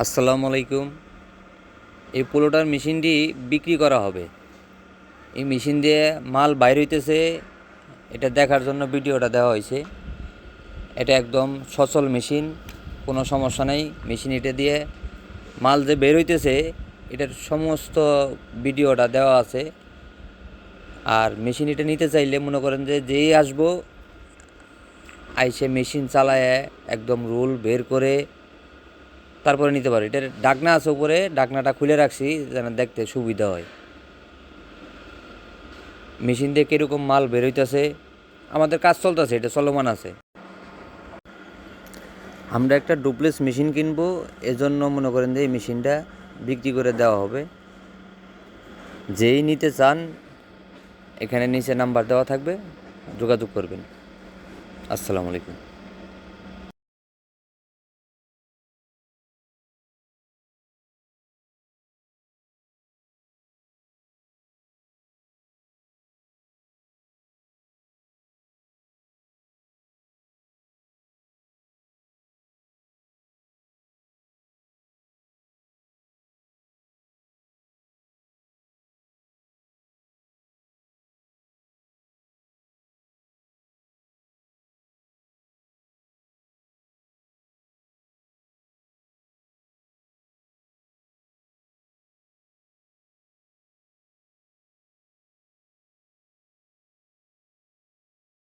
আসসালামু আলাইকুম। এই পোলোটার মেশিনটি বিক্রি করা হবে। এই মেশিন দিয়ে মাল বাইর হইতেছে, এটা দেখার জন্য ভিডিওটা দেওয়া হয়েছে। এটা একদম সচল মেশিন, কোনো সমস্যা নেই। মেশিন এটা দিয়ে মাল যে বের হইতেছে এটার সমস্ত ভিডিওটা দেওয়া আছে। আর মেশিন এটা নিতে চাইলে মনে করেন যে যেই আসবো আইসে মেশিন চালায় একদম রোল বের করে তারপরে নিতে পারে। এটার ডাকনা আছে উপরে, ডাকনাটা খুলে রাখছি যেন দেখতে সুবিধা হয়। মেশিন দিয়ে কীরকম মাল বেরোইতেছে, আমাদের কাজ চলতেছে, এটা চলমান আছে। আমরা একটা ডুপ্লেক্স মেশিন কিনবো, এজন্য মনে করেন যে এই মেশিনটা বিক্রি করে দেওয়া হবে। যেই নিতে চান এখানে নিচে নাম্বার দেওয়া থাকবে, যোগাযোগ করবেন। আসসালামু আলাইকুম।